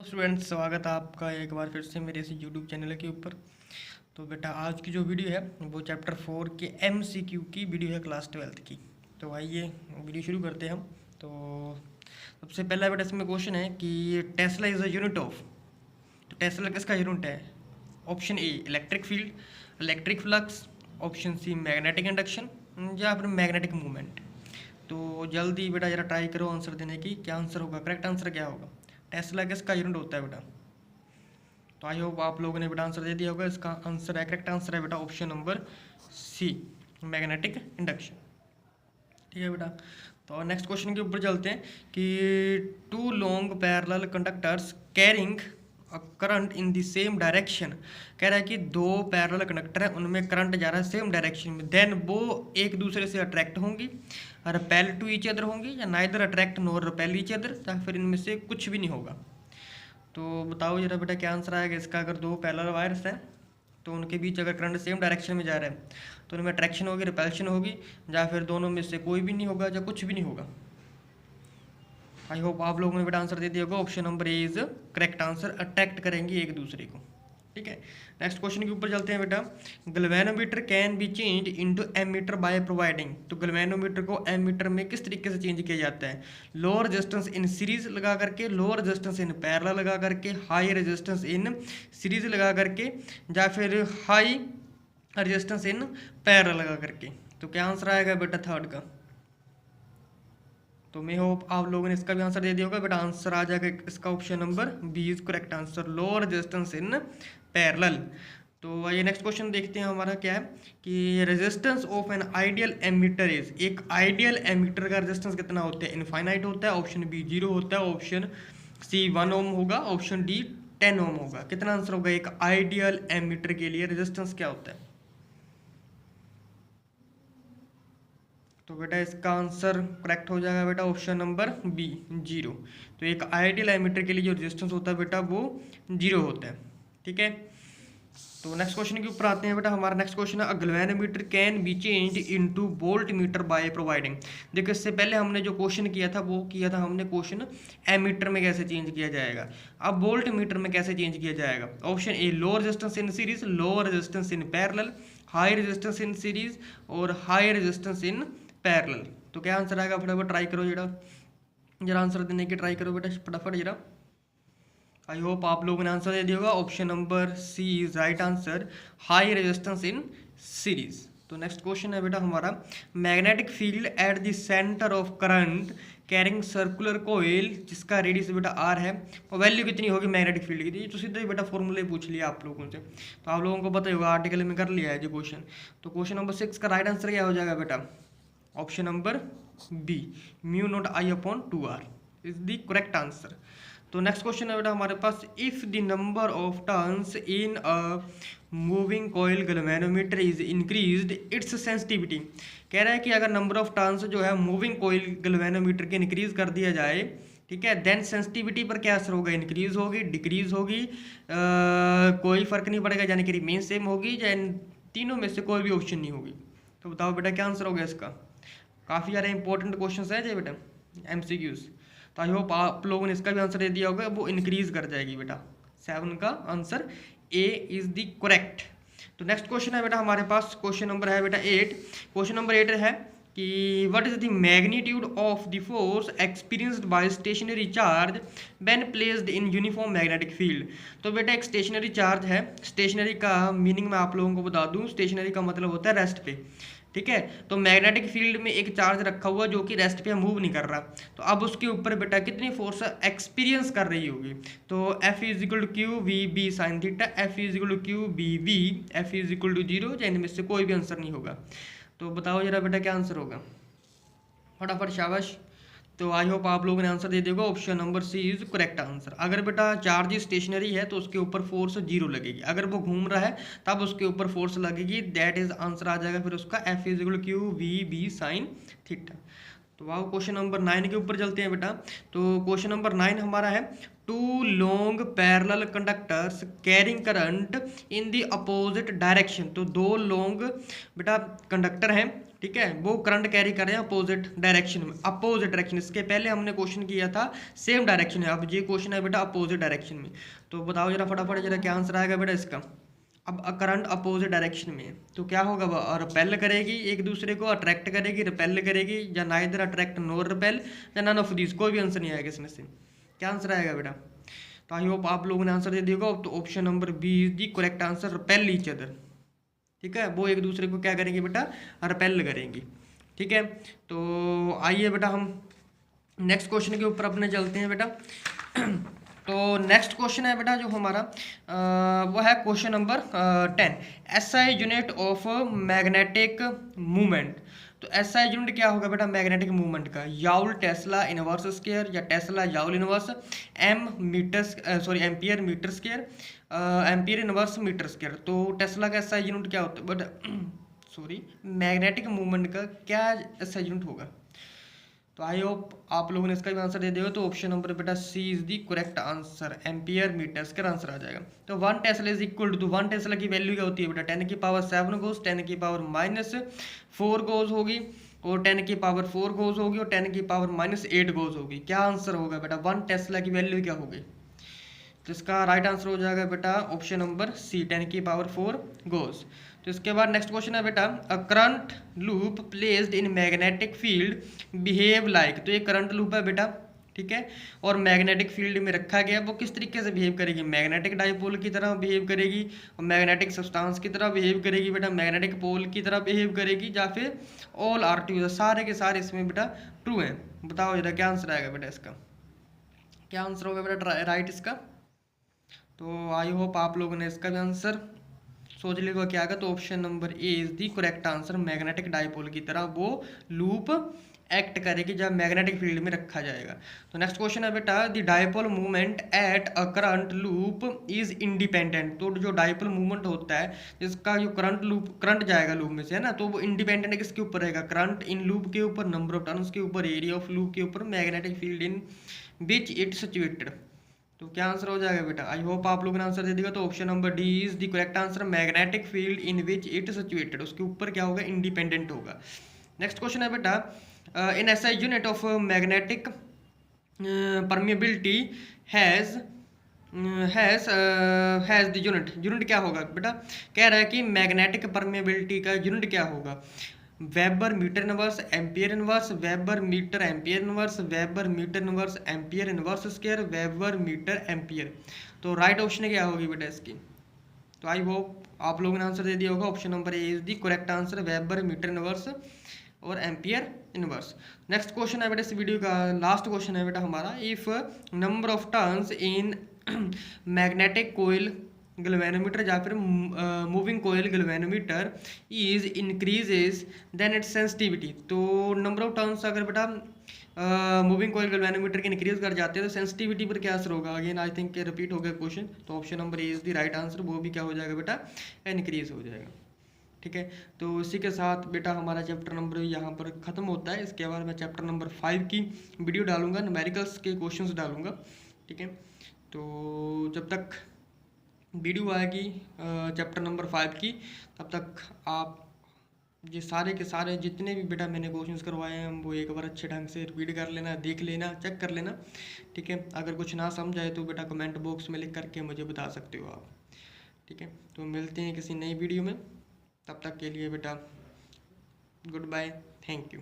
Students, स्वागत है आपका एक बार फिर से मेरे इस यूट्यूब चैनल के ऊपर। तो बेटा आज की जो वीडियो है वो चैप्टर 4 के MCQ की वीडियो है क्लास 12 की। तो आइए वीडियो शुरू करते हैं हम। तो सबसे पहला बेटा इसमें क्वेश्चन है कि tesla is a unit of. तो टेस्ला किसका यूनिट है? Option A electric field, electric flux, option C magnetic induction या फिर मैग्नेटिक मूवमेंट। तो जल्दी बेटा ज़रा ट्राई करो आंसर देने की। क्या आंसर होगा? करेक्ट आंसर क्या होगा? टेस्ला किसका यूनिट होता है बेटा? तो आई होप आप लोगों ने बेटा आंसर दे दिया होगा। इसका आंसर है, करेक्ट आंसर है बेटा option number C, magnetic induction. ठीक है बेटा। तो नेक्स्ट क्वेश्चन के ऊपर चलते हैं कि two long parallel conductors carrying current in the same direction. कह रहा है कि दो पैरेलल कंडक्टर है, उनमें करंट जा रहा है सेम डायरेक्शन में, देन वो एक दूसरे से अट्रैक्ट होंगी, रिपेल टू ईच अदर होंगी, या neither attract nor repel each other, या फिर इनमें से कुछ भी नहीं होगा। तो बताओ जरा बेटा क्या आंसर आएगा इसका। अगर दो पैरेलल वायर्स हैं तो उनके बीच अगर करंट सेम डायरेक्शन में जा रहा है तो उनमें अट्रैक्शन होगी, रिपल्शन होगी, या फिर दोनों में से कोई भी नहीं होगा या कुछ भी नहीं होगा। आई होप आप लोगों ने बेटा आंसर दे दिया होगा। Option number A is correct answer, attract करेंगे एक दूसरे को। ठीक है। नेक्स्ट क्वेश्चन के ऊपर चलते हैं बेटा। Galvanometer can be change into ammeter by providing. तो गैल्वेनोमीटर को एमीटर में किस तरीके से चेंज किया जाता है? लो रेजिस्टेंस इन सीरीज लगा करके, लो रेजिस्टेंस इन पैरेलल लगा करके, हाई रेजिस्टेंस इन सीरीज लगा करके, या फिर हाई रेजिस्टेंस इन पैरेलल लगा करके। तो क्या आंसर आएगा बेटा थर्ड का? तो मैं होप आप लोगों ने इसका भी आंसर दे दिया होगा। बेटा आंसर आ जाएगा इसका option number B is correct answer, low resistance in parallel. तो ये नेक्स्ट क्वेश्चन देखते हैं हमारा क्या है कि resistance of an ideal ammeter is. एक आइडियल एमीटर का रेजिस्टेंस कितना होता है? इनफाइनाइट होता है। ऑप्शन बी 0 होता है, ऑप्शन सी 1 ओम होगा, ऑप्शन डी 10 ओम होगा। कितना आंसर होगा? एक आइडियल एमीटर के लिए रेजिस्टेंस क्या होता है? तो बेटा इसका आंसर करेक्ट हो जाएगा बेटा ऑप्शन नंबर बी 0। तो एक आइडियल एमीटर के लिए जो रेजिस्टेंस होता है बेटा वो 0 होता है। ठीक है। तो नेक्स्ट क्वेश्चन के ऊपर आते हैं बेटा। हमारा नेक्स्ट क्वेश्चन है galvanometer can be change into voltmeter by providing. देखो इससे पहले हमने जो क्वेश्चन किया था वो किया था हमने क्वेश्चन एमीटर में कैसे चेंज किया जाएगा। अब वोल्ट मीटर में कैसे चेंज किया जाएगा? Option A low resistance in series, low resistance in parallel, high resistance in series और हाई रेजिस्टेंस इन पैरेलल। तो क्या आंसर आएगा? फटाफट ट्राई करो जरा आंसर देने की ट्राई करो बेटा फटाफट जरा। आई होप आप लोगों ने आंसर दे दिया होगा। Option number C is right answer, high resistance in series. तो नेक्स्ट क्वेश्चन है बेटा हमारा magnetic field at the centre of current carrying circular coil जिसका रेडियस बेटा आर है, और वैल्यू कितनी होगी मैग्नेटिक फील्ड की? तो सीधे ही बेटा फॉर्मूले पूछ लिया आप लोगों से, तो आप लोगों को पता ही होगा, आर्टिकल में कर लिया है जो क्वेश्चन। तो क्वेश्चन नंबर 6 का राइट आंसर क्या हो जाएगा बेटा? Option number B, mu not I upon 2r is the correct answer. तो नेक्स्ट क्वेश्चन है बेटा हमारे पास, if the number of turns in a moving coil galvanometer is increased its sensitivity. कह रहा है कि अगर नंबर ऑफ टर्न्स जो है मूविंग कॉइल गैल्वेनोमीटर के इंक्रीज कर दिया जाए, ठीक है, देन सेंसिटिविटी पर क्या असर होगा? इंक्रीज होगी, डिक्रीज होगी, कोई फर्क नहीं पड़ेगा, यानी कि रिमेन सेम होगी, या इन तीनों में से कोई भी ऑप्शन नहीं होगी। तो बताओ बेटा क्या आंसर होगा इसका? काफ़ी सारे इंपॉर्टेंट क्वेश्चन है बेटा MCQs। तो आई होप आप लोगों ने इसका भी आंसर दे दिया होगा, वो इंक्रीज कर जाएगी बेटा। 7 का answer A is the correct. तो नेक्स्ट क्वेश्चन है बेटा हमारे पास, क्वेश्चन नंबर है बेटा 8। क्वेश्चन नंबर 8 है कि what is the magnitude of the force experienced by stationary charge when placed in uniform magnetic field. तो बेटा एक स्टेशनरी चार्ज है, स्टेशनरी का मीनिंग मैं आप लोगों को बता दूं, स्टेशनरी का मतलब होता है रेस्ट पे। ठीक है। तो मैग्नेटिक फील्ड में एक चार्ज रखा हुआ जो कि रेस्ट पे मूव नहीं कर रहा, तो अब उसके ऊपर बेटा कितनी फोर्स एक्सपीरियंस कर रही होगी? तो F is equal to Q V B sine theta, F is equal to Q B V, F is equal to 0, या इनमें से कोई भी आंसर नहीं होगा। तो बताओ जरा बेटा क्या आंसर होगा फटाफट, शाबाश। तो आई होप आप लोगों ने आंसर दे दिया। Option number C is correct answer. अगर बेटा चार्ज स्टेशनरी है तो उसके ऊपर फोर्स 0 लगेगी, अगर वो घूम रहा है तब उसके ऊपर फोर्स लगेगी, दैट इज आंसर आ जाएगा फिर उसका F is equal Q V B sine theta. तो वाह, क्वेश्चन नंबर 9 के ऊपर चलते हैं बेटा। तो क्वेश्चन नंबर 9 हमारा है, two long parallel conductors carrying current in the opposite direction. तो दो लॉन्ग बेटा कंडक्टर हैं, ठीक है, वो करंट कैरी कर रहे हैं अपोजिट डायरेक्शन में। अपोजिट डायरेक्शन, इसके पहले हमने क्वेश्चन किया था सेम डायरेक्शन है, अब ये क्वेश्चन है बेटा अपोजिट डायरेक्शन में। तो बताओ जरा फटाफट जरा क्या आंसर आएगा बेटा इसका। अब करंट अपोजिट डायरेक्शन में है तो क्या होगा, वह रिपेल करेगी एक दूसरे को, अट्रैक्ट करेगी, रिपेल करेगी, या नाइदर अट्रैक्ट नोर रिपेल, या नन ऑफ दीज, कोई भी आंसर नहीं आएगा इसमें से। क्या आंसर आएगा बेटा? तो आई होप आप लोगों ने आंसर दे दिया होगा। तो option number B is the correct answer, repel each other. ठीक है, वो एक दूसरे को क्या करेंगे बेटा, रिपेल करेंगी। ठीक है, तो आइए बेटा हम नेक्स्ट क्वेश्चन के ऊपर अपने चलते हैं बेटा। तो नेक्स्ट क्वेश्चन है बेटा जो हमारा वो है question number 10, SI unit of magnetic movement. तो एसआई यूनिट क्या होगा बेटा मैग्नेटिक मूवमेंट का? याउल टेस्ला इनवर्स स्क्वायर, या tesla joule inverse, m ampere metre square, ampere inverse metre square. तो टेस्ला का एसआई यूनिट क्या होता है बट मैग्नेटिक मूवमेंट का क्या एसआई यूनिट होगा? तो आई होप आप लोगों ने इसका भी आंसर दे दिया। तो ऑप्शन नंबर बेटा C is the correct answer, ampere metres का आंसर आ जाएगा। तो 1 tesla is equal to 1 tesla की वैल्यू क्या होती है बेटा? 10 की पावर 7 गोज, 10 की पावर -4 गोज होगी, और 10 की पावर 4 गोज होगी, और 10 की पावर -8 गोज होगी। क्या आंसर होगा बेटा? 1 टेस्ला की वैल्यू क्या होगी? तो इसका राइट आंसर हो जाएगा बेटा ऑप्शन नंबर सी, 10 की पावर 4 गोज। तो इसके बाद नेक्स्ट क्वेश्चन है बेटा, a current loop placed in magnetic field behave like. तो ये करंट लूप है बेटा, ठीक है, और मैग्नेटिक फील्ड में रखा गया, वो किस तरीके से बिहेव करेगी? मैग्नेटिक डाइपोल की तरह बिहेव करेगी, और मैग्नेटिक सब्सटेंस की तरह बिहेव करेगी बेटा, मैग्नेटिक पोल की तरह बिहेव करेगी, या फिर ऑल आर ट्रू, सारे के सारे इसमें बेटा ट्रू हैं। बताओ जरा क्या आंसर आएगा बेटा इसका? क्या आंसर होगा बेटा राइट इसका? तो आई होप आप लोगों ने इसका भी आंसर सोच लिया क्या आएगा। तो option number A is the correct answer, magnetic dipole की तरह वो लूप एक्ट करेगी जब मैग्नेटिक फील्ड में रखा जाएगा। तो नेक्स्ट क्वेश्चन है बेटा, the dipole movement at a current loop is independent. तो जो डाइपोल मूवमेंट होता है जिसका जो करंट जाएगा लूप में से, है ना, तो वो इंडिपेंडेंट किसके ऊपर रहेगा? करंट इन लूप के ऊपर, नंबर ऑफ टर्न्स के ऊपर, एरिया ऑफ लूप के ऊपर, magnetic field in which it situated. तो क्या आंसर हो जाएगा बेटा? आई होप आप लोगों ने आंसर दे दिया। तो option number D is the correct answer, magnetic field in which it situated, उसके ऊपर क्या होगा? इंडिपेंडेंट होगा। नेक्स्ट क्वेश्चन है बेटा, in SI unit of magnetic permeability has the unit क्या होगा बेटा? कह रहा है कि मैग्नेटिक परमिएबिलिटी का यूनिट क्या होगा? Weber metre inverse ampere inverse, weber metre ampere inverse, weber metre inverse ampere inverse square, weber metre ampere. तो राइट ऑप्शन क्या होगी बेटा इसकी? तो आई होप आप लोगों ने आंसर दे दिया होगा। Option number A is the correct answer, weber metre inverse और एम्पियर इनवर्स। नेक्स्ट क्वेश्चन है बेटा इस वीडियो का लास्ट क्वेश्चन है बेटा हमारा, if number of turns in magnetic coil galvanometer या फिर moving coil galvanometer is increases then its sensitivity. तो नंबर ऑफ टर्न्स अगर बेटा मूविंग कोयल गैल्वेनोमीटर के इंक्रीज कर जाते हैं तो सेंसिटिविटी पर क्या असर होगा? अगेन आई थिंक रिपीट हो गया क्वेश्चन। तो option number A is the right answer, वो भी क्या हो जाएगा बेटा? इंक्रीज हो जाएगा। ठीक है, तो इसी के साथ बेटा हमारा चैप्टर नंबर यहाँ पर ख़त्म होता है। इसके बाद मैं चैप्टर नंबर 5 की वीडियो डालूंगा, न्यूमेरिकल्स के क्वेश्चंस डालूंगा। ठीक है, तो जब तक वीडियो आएगी चैप्टर नंबर 5 की, तब तक आप ये सारे के सारे जितने भी बेटा मैंने क्वेश्चंस करवाए हैं वो एक बार अच्छे ढंग से रिपीट कर लेना, देख लेना, चेक कर लेना। ठीक है, अगर कुछ ना समझ आए तो बेटा कमेंट बॉक्स में लिख करके मुझे बता सकते हो आप। ठीक है, तो मिलते हैं किसी नई वीडियो में, तब तक के लिए बेटा गुड बाय, थैंक यू।